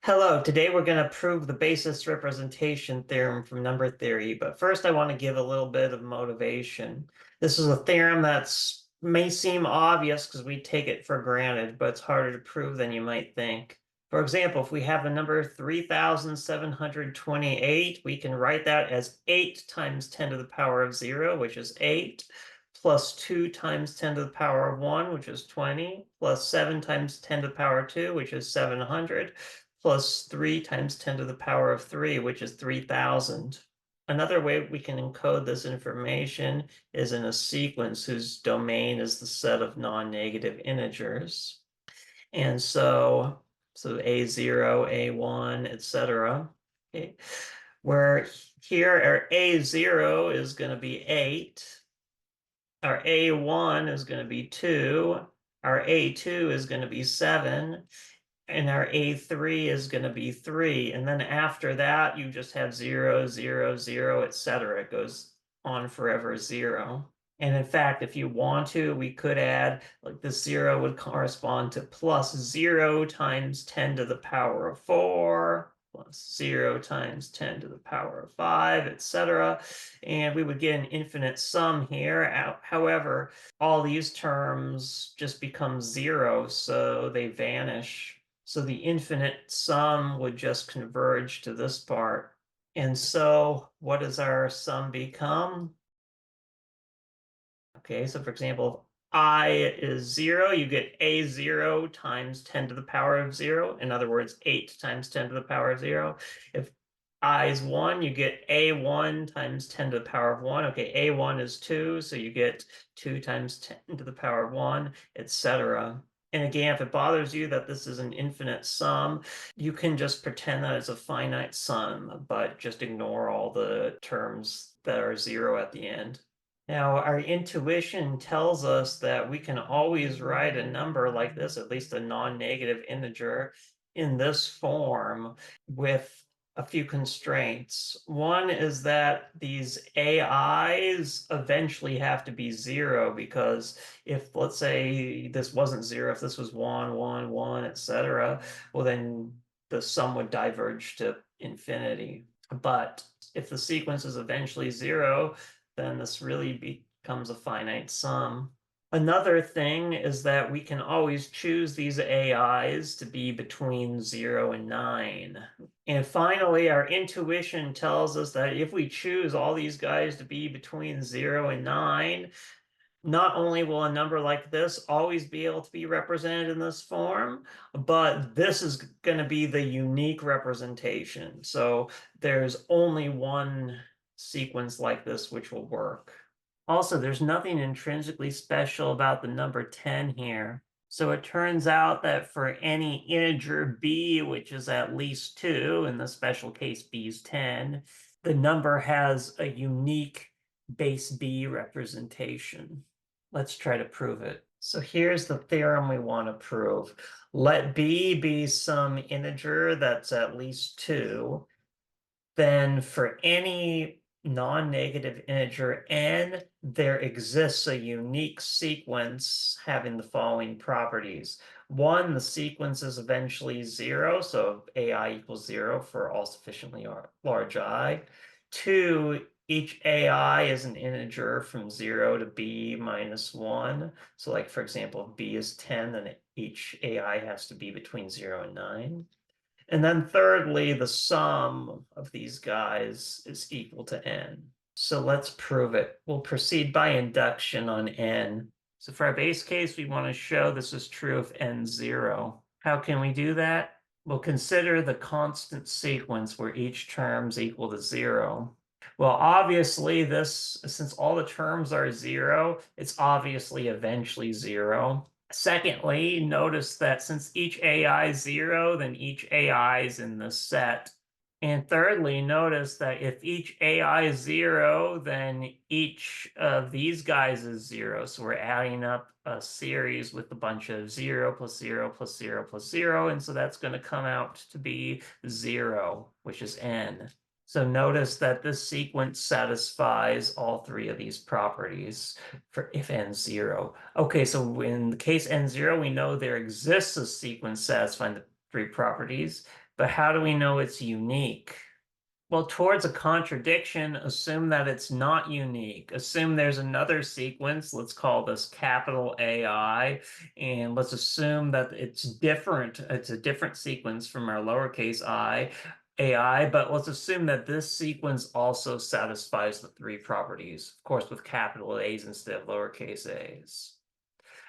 Hello, today we're going to prove the basis representation theorem from number theory, but first I want to give a little bit of motivation. This is a theorem that's may seem obvious because we take it for granted, but it's harder to prove than you might think. For example, if we have the number 3,728, we can write that as 8 times 10 to the power of 0, which is 8, plus 2 times 10 to the power of 1, which is 20, plus 7 times 10 to the power of 2, which is 700, plus 3 times 10 to the power of 3, which is 3,000. Another way we can encode this information is in a sequence whose domain is the set of non-negative integers. And so A0, A1, etc. Okay. Where here our A0 is going to be 8, our A1 is going to be 2, our A2 is going to be 7, and our A3 is going to be 3. And then after that, you just have 0, 0, 0, etc. It goes on forever 0. And in fact, if you want to, we could add, like the 0 would correspond to plus 0 times 10 to the power of 4, plus 0 times 10 to the power of 5, etc. And we would get an infinite sum here. However, all these terms just become 0, so they vanish. So the infinite sum would just converge to this part. And so what does our sum become? Okay, so for example, if I is 0, you get A0 times 10 to the power of 0. In other words, 8 times 10 to the power of 0. If I is 1, you get A1 times 10 to the power of 1. Okay, A1 is 2, so you get 2 times 10 to the power of 1, etc. And again, if it bothers you that this is an infinite sum, you can just pretend that it's a finite sum, but just ignore all the terms that are 0 at the end. Now, our intuition tells us that we can always write a number like this, at least a non-negative integer, in this form with a few constraints. One is that these AIs eventually have to be 0 because if, let's say, this wasn't 0, if this was 1, 1, 1, etc., well, then the sum would diverge to infinity. But if the sequence is eventually 0, then this really becomes a finite sum. Another thing is that we can always choose these AIs to be between 0 and 9. And finally, our intuition tells us that if we choose all these guys to be between 0 and 9, not only will a number like this always be able to be represented in this form, but this is going to be the unique representation. So there's only one sequence like this which will work. Also, there's nothing intrinsically special about the number 10 here. So it turns out that for any integer b, which is at least 2, in the special case b is 10, the number has a unique base b representation. Let's try to prove it. So here's the theorem we want to prove. Let b be some integer that's at least 2. Then for any non-negative integer n, there exists a unique sequence having the following properties. 1, the sequence is eventually 0, so ai equals 0 for all sufficiently large I. 2, each ai is an integer from 0 to b minus 1. So like, for example, if b is 10, then each ai has to be between 0 and 9. And then thirdly, the sum of these guys is equal to n. So let's prove it. We'll proceed by induction on n. So for our base case, we want to show this is true if n 0. How can we do that? We'll consider the constant sequence where each term's equal to 0. Well, obviously this, since all the terms are 0, it's obviously eventually 0. Secondly, notice that since each AI is 0, then each AI is in the set. And thirdly, notice that if each AI is 0, then each of these guys is 0. So we're adding up a series with a bunch of 0 plus 0 plus 0 plus 0. And so that's going to come out to be 0, which is n. So notice that this sequence satisfies all three of these properties for if n 0. Okay, so in the case n 0, we know there exists a sequence satisfying the three properties. But how do we know it's unique? Well, towards a contradiction, assume that it's not unique. Assume there's another sequence. Let's call this capital AI. And let's assume that it's different. It's a different sequence from our lowercase I, AI. But let's assume that this sequence also satisfies the three properties, of course, with capital A's instead of lowercase a's.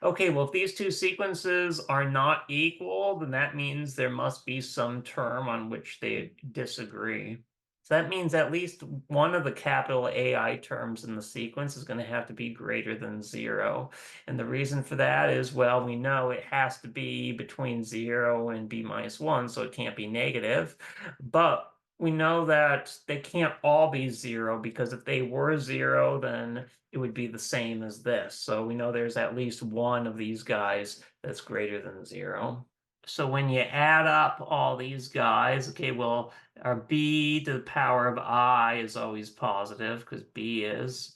Okay, well, if these two sequences are not equal, then that means there must be some term on which they disagree. So that means at least one of the capital AI terms in the sequence is going to have to be greater than 0. And the reason for that is, well, we know it has to be between 0 and b minus 1, so it can't be negative. But we know that they can't all be 0, because if they were 0, then it would be the same as this. So we know there's at least one of these guys that's greater than 0. So when you add up all these guys, okay, well, our b to the power of I is always positive because b is.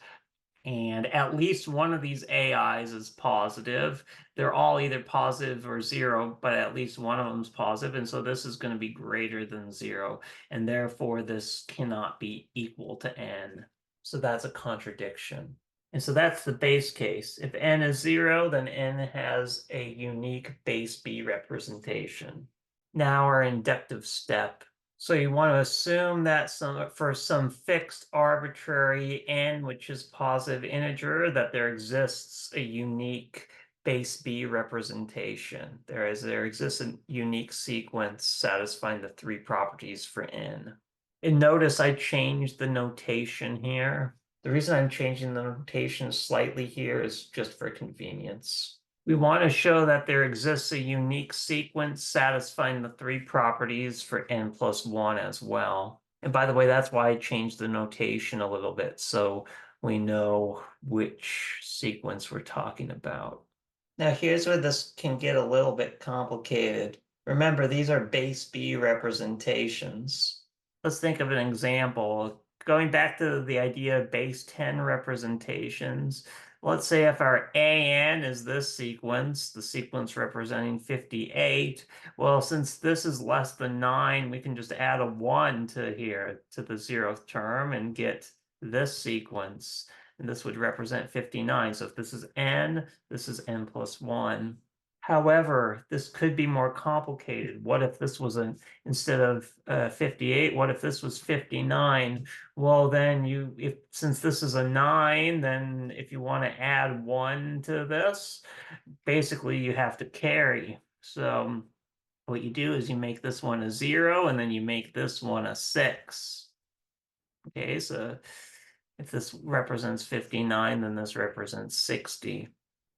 And at least one of these AIs is positive. They're all either positive or 0, but at least one of them is positive. And so this is going to be greater than 0. And therefore, this cannot be equal to n. So that's a contradiction. And so that's the base case. If n is 0, then n has a unique base B representation. Now our inductive step. So you want to assume that for some fixed arbitrary n, which is positive integer, that there exists a unique base B representation. There exists a unique sequence satisfying the three properties for n. And notice I changed the notation here. The reason I'm changing the notation slightly here is just for convenience. We want to show that there exists a unique sequence satisfying the three properties for n plus 1 as well. And by the way, that's why I changed the notation a little bit, so we know which sequence we're talking about. Now, here's where this can get a little bit complicated. Remember, these are base B representations. Let's think of an example. Going back to the idea of base 10 representations, let's say if our AN is this sequence, the sequence representing 58, well, since this is less than 9, we can just add a 1 to here, to the 0th term, and get this sequence. And this would represent 59. So if this is n, this is n plus 1. However, this could be more complicated. What if this was instead of 58, what if this was 59? Well, then since this is a 9, then if you want to add 1 to this, basically you have to carry. So what you do is you make this one a 0, and then you make this one a 6. Okay, so if this represents 59, then this represents 60.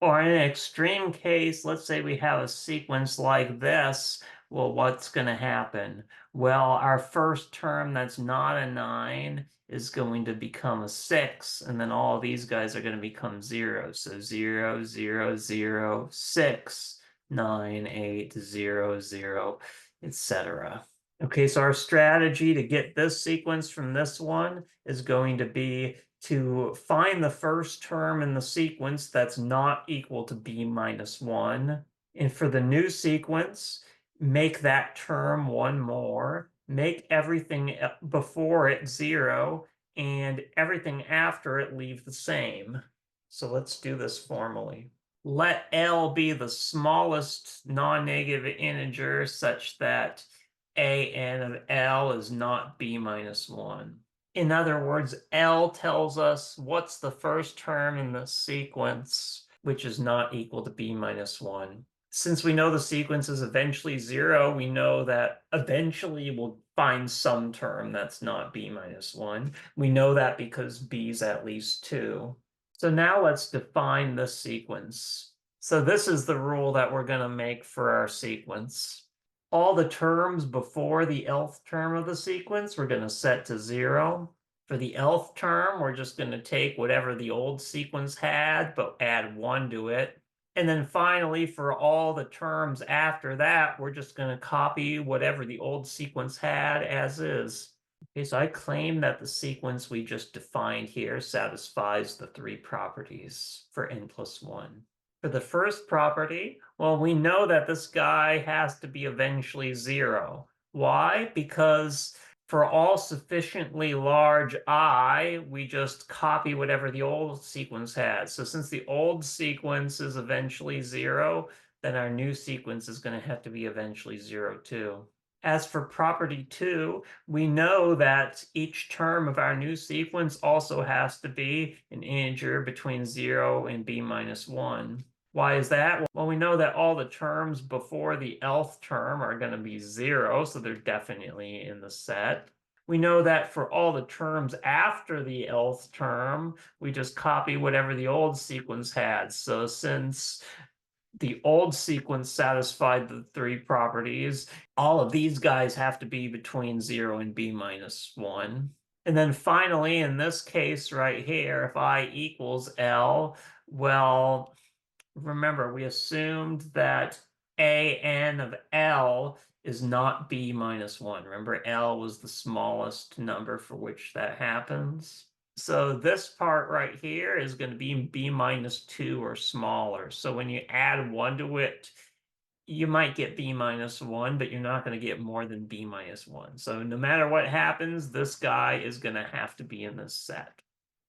Or in an extreme case, let's say we have a sequence like this. Well, what's going to happen? Well, our first term that's not a 9 is going to become a 6, and then all these guys are going to become 0. So 0, 0, 0, 6, 9, 8, 0, 0, etc. Okay, so our strategy to get this sequence from this one is going to be to find the first term in the sequence that's not equal to b minus 1. And for the new sequence, make that term one more, make everything before it 0, and everything after it leave the same. So let's do this formally. Let L be the smallest non-negative integer such that an of L is not b minus 1. In other words, L tells us what's the first term in the sequence, which is not equal to b minus 1. Since we know the sequence is eventually 0, we know that eventually we'll find some term that's not b minus 1. We know that because b is at least 2. So now let's define this sequence. So this is the rule that we're going to make for our sequence. All the terms before the nth term of the sequence, we're going to set to 0. For the nth term, we're just going to take whatever the old sequence had, but add 1 to it. And then finally, for all the terms after that, we're just going to copy whatever the old sequence had as is. Okay, so I claim that the sequence we just defined here satisfies the three properties for n plus 1. For the first property, well, we know that this guy has to be eventually 0. Why? Because for all sufficiently large I, we just copy whatever the old sequence had. So since the old sequence is eventually 0, then our new sequence is going to have to be eventually 0 too. As for property 2, we know that each term of our new sequence also has to be an integer between 0 and b minus 1. Why is that? Well, we know that all the terms before the nth term are going to be 0, so they're definitely in the set. We know that for all the terms after the nth term, we just copy whatever the old sequence had. So since the old sequence satisfied the 3 properties, all of these guys have to be between 0 and b minus 1. And then finally, in this case right here, if I equals L, well, remember, we assumed that an of L is not b minus 1. Remember, L was the smallest number for which that happens. So this part right here is going to be b minus 2 or smaller. So when you add 1 to it, you might get b minus 1, but you're not going to get more than b minus 1. So no matter what happens, this guy is going to have to be in this set.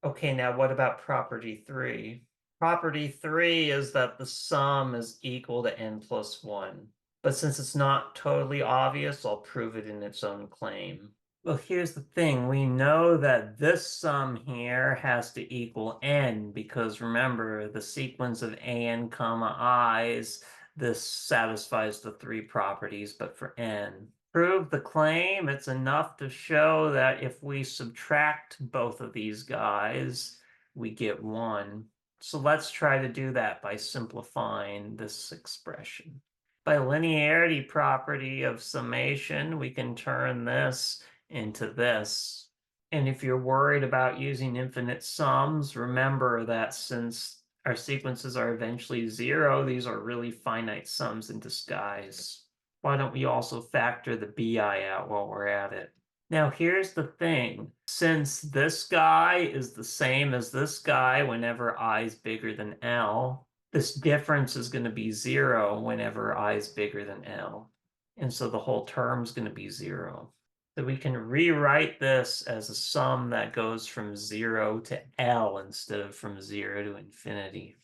Okay, now what about property 3? Property 3 is that the sum is equal to n plus 1. But since it's not totally obvious, I'll prove it in its own claim. Well, here's the thing. We know that this sum here has to equal n because remember, the sequence of an comma i's, this satisfies the 3 properties, but for n. Prove the claim, it's enough to show that if we subtract both of these guys, we get 1. So let's try to do that by simplifying this expression. By linearity property of summation, we can turn this into this. And if you're worried about using infinite sums, remember that since our sequences are eventually 0, these are really finite sums in disguise. Why don't we also factor the bi out while we're at it? Now, here's the thing. Since this guy is the same as this guy whenever I is bigger than L, this difference is going to be 0 whenever I is bigger than L. And so the whole term is going to be 0. So we can rewrite this as a sum that goes from 0 to L instead of from 0 to infinity.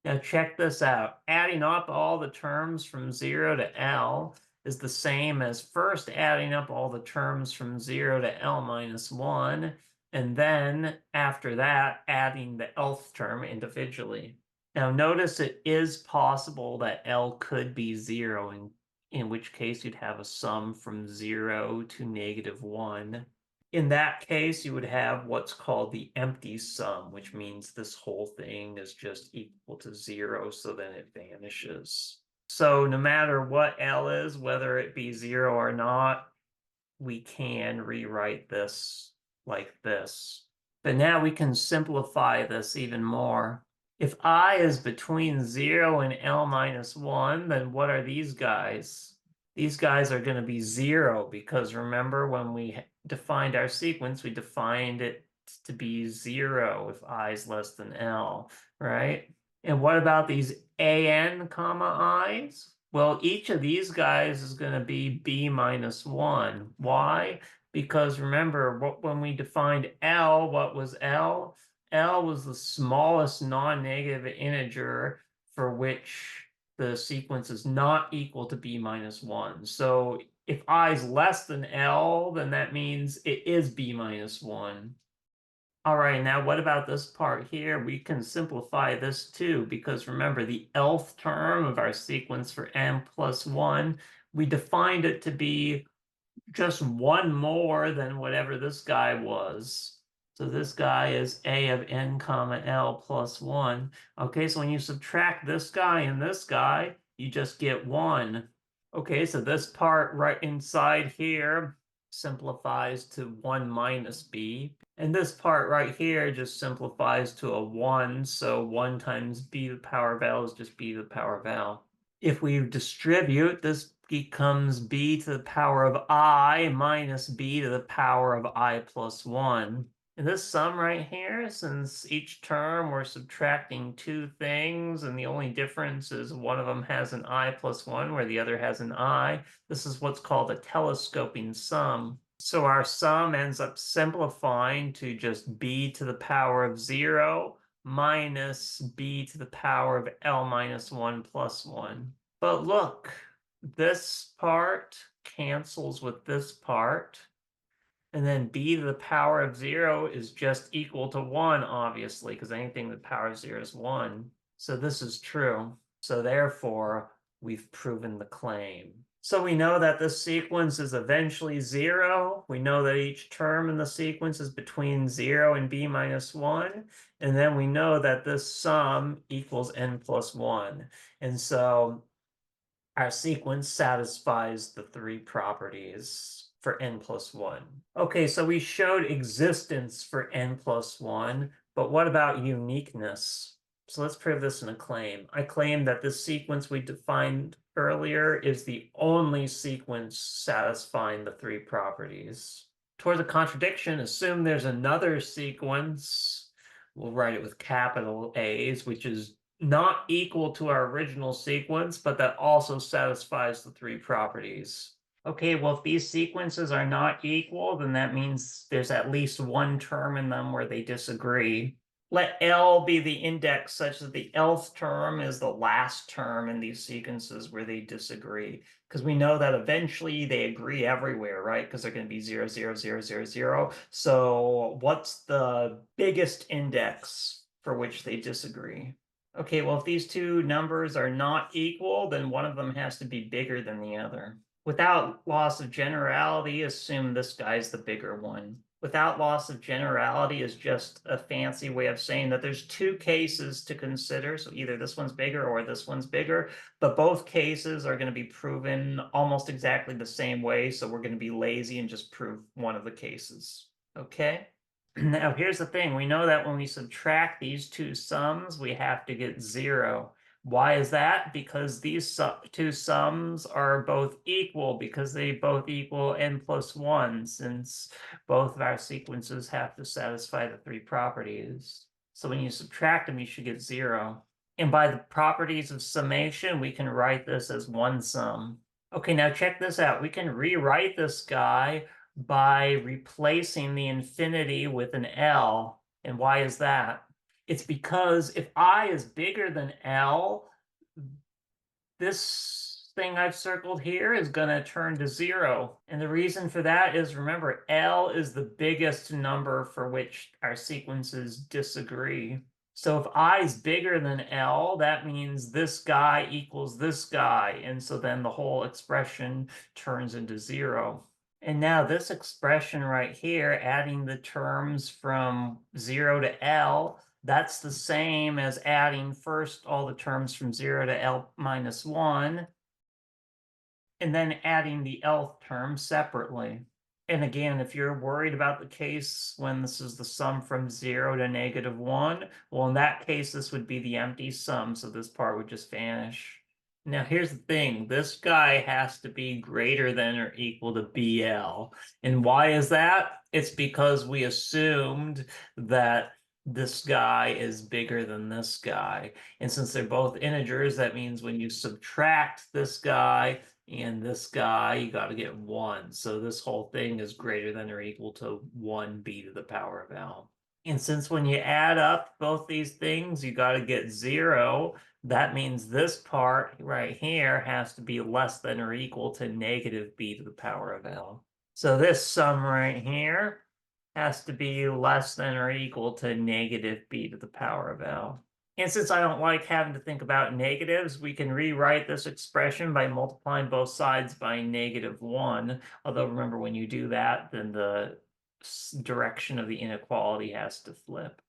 Now check this out. Adding up all the terms from 0 to L is the same as first adding up all the terms from 0 to L minus 1, and then after that, adding the nth term individually. Now notice it is possible that L could be 0, in which case you'd have a sum from 0 to -1. In that case, you would have what's called the empty sum, which means this whole thing is just equal to 0, so then it vanishes. So no matter what L is, whether it be 0 or not, we can rewrite this like this. But now we can simplify this even more. If I is between 0 and L minus 1, then what are these guys? These guys are going to be 0 because remember when we defined our sequence, we defined it to be 0 if I is less than L, right? And what about these an comma i's? Well, each of these guys is going to be b minus 1. Why? Because remember, when we defined L, what was L? L was the smallest non-negative integer for which the sequence is not equal to b minus 1. So if I is less than L, then that means it is b minus 1. All right, now what about this part here? We can simplify this too, because remember the nth term of our sequence for n plus 1, we defined it to be just 1 more than whatever this guy was. So this guy is a of n comma L plus 1. Okay, so when you subtract this guy and this guy, you just get 1. Okay, so this part right inside here simplifies to 1 minus b. And this part right here just simplifies to a 1. So 1 times b to the power of L is just b to the power of L. If we distribute, this becomes b to the power of I minus b to the power of I plus 1. And this sum right here, since each term we're subtracting two things, and the only difference is one of them has an I plus 1 where the other has an I, this is what's called a telescoping sum. So our sum ends up simplifying to just b to the power of 0 minus b to the power of L minus 1 plus 1. But look, this part cancels with this part. And then b to the power of 0 is just equal to 1, obviously, because anything with power of 0 is 1. So this is true. So therefore, we've proven the claim. So we know that this sequence is eventually 0. We know that each term in the sequence is between 0 and b minus 1. And then we know that this sum equals n plus 1. And so our sequence satisfies the three properties for n plus 1. Okay, so we showed existence for n plus 1, but what about uniqueness? So let's prove this in a claim. I claim that this sequence we defined earlier is the only sequence satisfying the three properties. Toward the contradiction, assume there's another sequence. We'll write it with capital A's, which is not equal to our original sequence, but that also satisfies the three properties. Okay, well, if these sequences are not equal, then that means there's at least one term in them where they disagree. Let L be the index such that the Lth term is the last term in these sequences where they disagree. Because we know that eventually they agree everywhere, right? Because they're going to be 0, 0, 0, 0, 0. So what's the biggest index for which they disagree? Okay, well, if these two numbers are not equal, then one of them has to be bigger than the other. Without loss of generality, assume this guy's the bigger one. Without loss of generality is just a fancy way of saying that there's two cases to consider. So either this one's bigger or this one's bigger, but both cases are going to be proven almost exactly the same way. So we're going to be lazy and just prove one of the cases. Okay? Now, here's the thing. We know that when we subtract these two sums, we have to get 0. Why is that? Because these two sums are both equal, because they both equal n plus 1, since both of our sequences have to satisfy the three properties. So when you subtract them, you should get 0. And by the properties of summation, we can write this as one sum. Okay, now check this out. We can rewrite this guy by replacing the infinity with an L. And why is that? It's because if I is bigger than L, this thing I've circled here is going to turn to 0. And the reason for that is, remember, L is the biggest number for which our sequences disagree. So if I is bigger than L, that means this guy equals this guy. And so then the whole expression turns into 0. And now this expression right here, adding the terms from 0 to L, that's the same as adding first all the terms from 0 to L minus 1, and then adding the Lth term separately. And again, if you're worried about the case when this is the sum from 0 to -1, well, in that case, this would be the empty sum, so this part would just vanish. Now, here's the thing. This guy has to be greater than or equal to BL. And why is that? It's because we assumed that this guy is bigger than this guy. And since they're both integers, that means when you subtract this guy and this guy, you got to get 1. So this whole thing is greater than or equal to 1b to the power of L. And since when you add up both these things, you got to get 0, that means this part right here has to be less than or equal to -b to the power of L. So this sum right here has to be less than or equal to -b to the power of L. And since I don't like having to think about negatives, we can rewrite this expression by multiplying both sides by -1. Although remember, when you do that, then the direction of the inequality has to flip.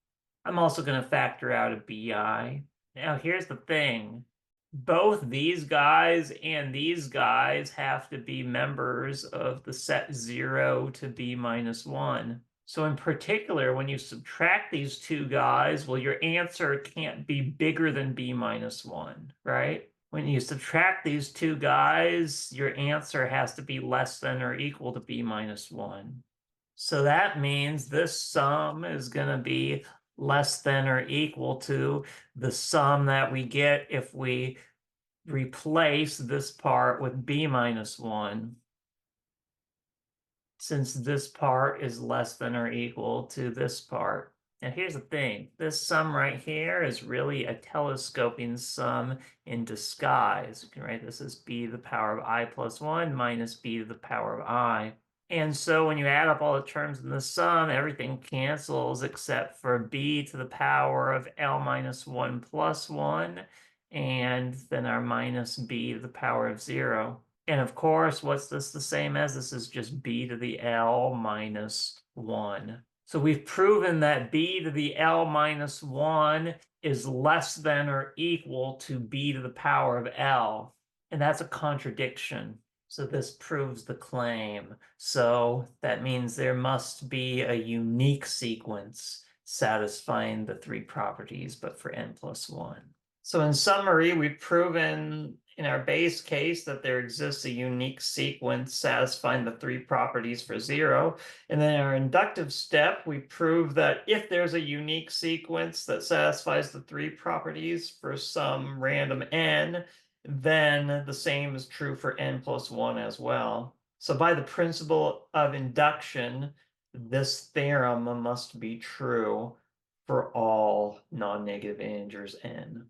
I'm also going to factor out a BI. Now, here's the thing. Both these guys and these guys have to be members of the set 0 to b minus 1. So in particular, when you subtract these two guys, well, your answer can't be bigger than b minus 1, right? When you subtract these two guys, your answer has to be less than or equal to b minus 1. So that means this sum is going to be less than or equal to the sum that we get if we replace this part with b minus 1, since this part is less than or equal to this part. Now here's the thing. This sum right here is really a telescoping sum in disguise. We can write this as b to the power of I plus 1 minus b to the power of I. And so when you add up all the terms in the sum, everything cancels except for b to the power of L minus 1 plus 1, and then our minus b to the power of 0. And of course, what's this the same as? This is just b to the L minus 1. So we've proven that b to the L minus 1 is less than or equal to b to the power of L. And that's a contradiction. So this proves the claim. So that means there must be a unique sequence satisfying the three properties, but for n plus 1. So in summary, we've proven in our base case that there exists a unique sequence satisfying the three properties for 0. And then in our inductive step, we prove that if there's a unique sequence that satisfies the three properties for some random n, then the same is true for n plus 1 as well. So by the principle of induction, this theorem must be true for all non-negative integers n.